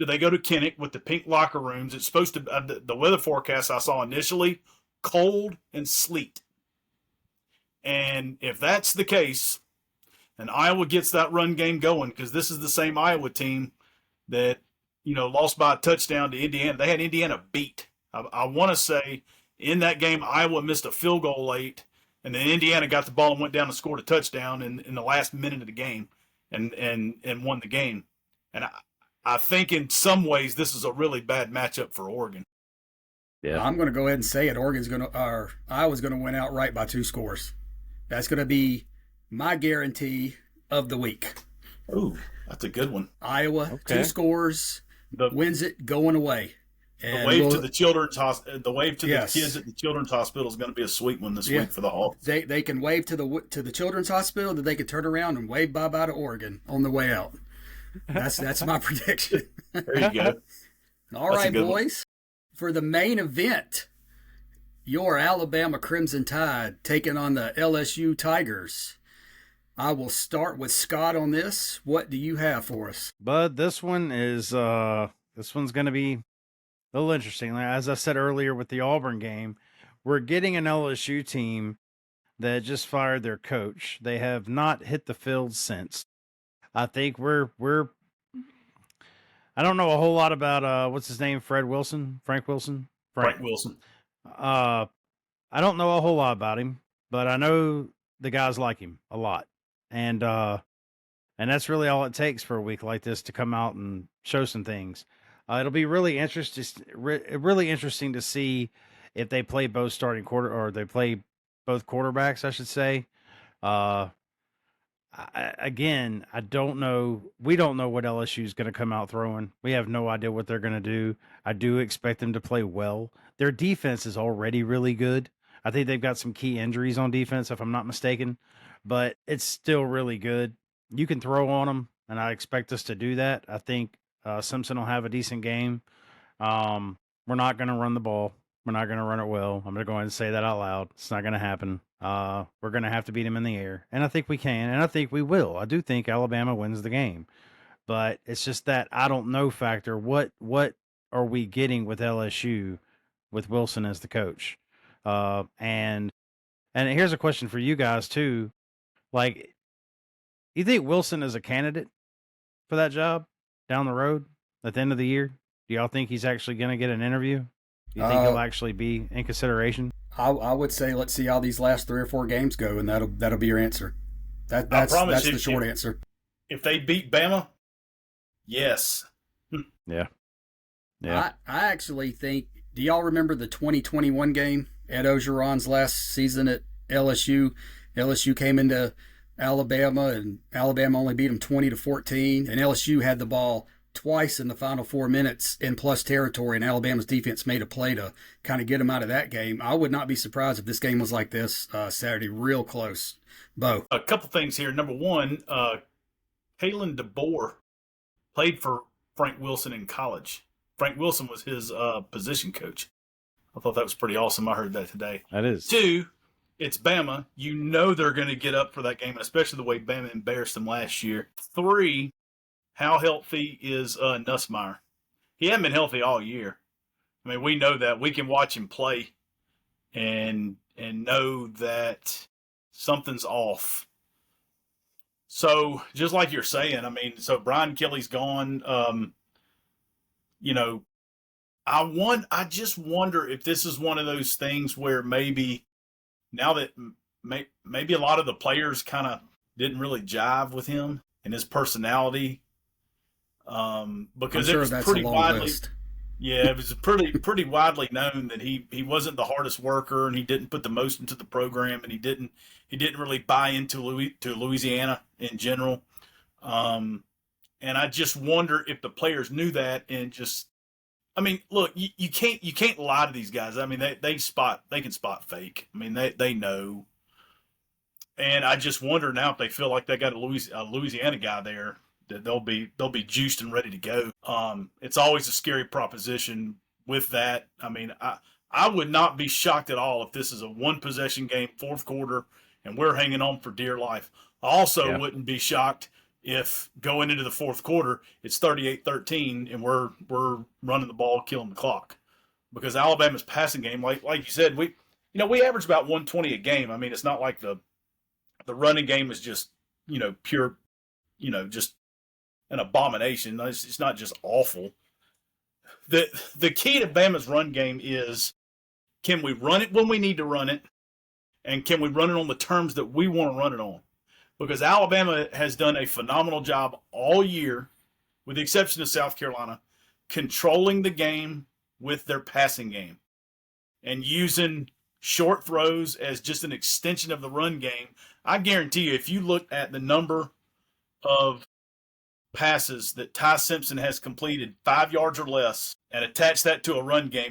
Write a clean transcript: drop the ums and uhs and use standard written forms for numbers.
do they go to Kinnick with the pink locker rooms? It's supposed to the weather forecast I saw initially, cold and sleet. And if that's the case, and Iowa gets that run game going, because this is the same Iowa team that, lost by a touchdown to Indiana. They had Indiana beat. I want to say in that game, Iowa missed a field goal late, and then Indiana got the ball and went down and scored a touchdown in the last minute of the game and won the game. And I think in some ways this is a really bad matchup for Oregon. Yeah, I'm going to go ahead and say it. Iowa's going to win outright by 2 scores. That's going to be my guarantee of the week. Ooh, that's a good one. Iowa, 2 scores, wins it going away. And the wave to the children's hospital, the kids at the children's hospital is going to be a sweet one this week for the Hawks. They can wave to the children's hospital, then they can turn around and wave bye-bye to Oregon on the way out. That's my prediction. There you go. All right, boys. For the main event, your Alabama Crimson Tide taking on the LSU Tigers. I will start with Scott on this. What do you have for us? Bud, this one's going to be a little interesting. As I said earlier with the Auburn game, we're getting an LSU team that just fired their coach. They have not hit the field since. I think I don't know a whole lot about what's his name, Frank Wilson. Frank Wilson. I don't know a whole lot about him, but I know the guys like him a lot, and that's really all it takes for a week like this to come out and show some things. It'll be really interesting to see if they play both they play both quarterbacks, I should say. I don't know. We don't know what LSU is going to come out throwing. We have no idea what they're going to do. I do expect them to play well. Their defense is already really good. I think they've got some key injuries on defense, if I'm not mistaken, but it's still really good. You can throw on them, and I expect us to do that. I think Simpson will have a decent game. We're not going to run the ball. We're not going to run it well. I'm going to go ahead and say that out loud. It's not going to happen. We're going to have to beat them in the air. And I think we can, and I think we will. I do think Alabama wins the game. But it's just that I don't know factor. What are we getting with LSU with Wilson as the coach? And here's a question for you guys, too. Like, you think Wilson is a candidate for that job down the road at the end of the year? Do y'all think he's actually going to get an interview? Do you think he'll actually be in consideration? I would say let's see how these last 3 or 4 games go, and that'll be your answer. That's the short answer. If they beat Bama, yes. Yeah. Yeah. I actually think. Do y'all remember the 2021 game, Ed Ogeron's last season at LSU? LSU came into Alabama, and Alabama only beat them 20-14, and LSU had the ball twice in the final 4 minutes in plus territory, and Alabama's defense made a play to kind of get them out of that game. I would not be surprised if this game was like this Saturday, real close. Bo. A couple things here. Number one, Kalen DeBoer played for Frank Wilson in college. Frank Wilson was his position coach. I thought that was pretty awesome. I heard that today. That is. 2, it's Bama. You know they're going to get up for that game, especially the way Bama embarrassed them last year. 3, how healthy is Nussmeier? He hasn't been healthy all year. I mean, we know that. We can watch him play and know that something's off. So, just like you're saying, I mean, so Brian Kelly's gone. I just wonder if this is one of those things where maybe now that maybe a lot of the players kind of didn't really jive with him and his personality. Because it was pretty widely, it was pretty widely known that he wasn't the hardest worker, and he didn't put the most into the program, and he didn't really buy into Louisiana in general. And I just wonder if the players knew that, and just, I mean, look, you can't lie to these guys. I mean, they can spot fake. I mean, they know. And I just wonder now if they feel like they got a Louisiana guy there, that they'll be juiced and ready to go. It's always a scary proposition with that. I mean, I would not be shocked at all if this is a 1-possession game, fourth quarter, and we're hanging on for dear life. I also wouldn't be shocked if going into the fourth quarter it's 38-13 and we're running the ball, killing the clock. Because Alabama's passing game, like you said, we average about 120 a game. I mean, it's not like the running game is just pure, just an abomination. It's not just awful. The key to Bama's run game is, can we run it when we need to run it, and can we run it on the terms that we want to run it on? Because Alabama has done a phenomenal job all year, with the exception of South Carolina, controlling the game with their passing game and using short throws as just an extension of the run game. I guarantee you, if you look at the number of passes that Ty Simpson has completed 5 yards or less and attach that to a run game,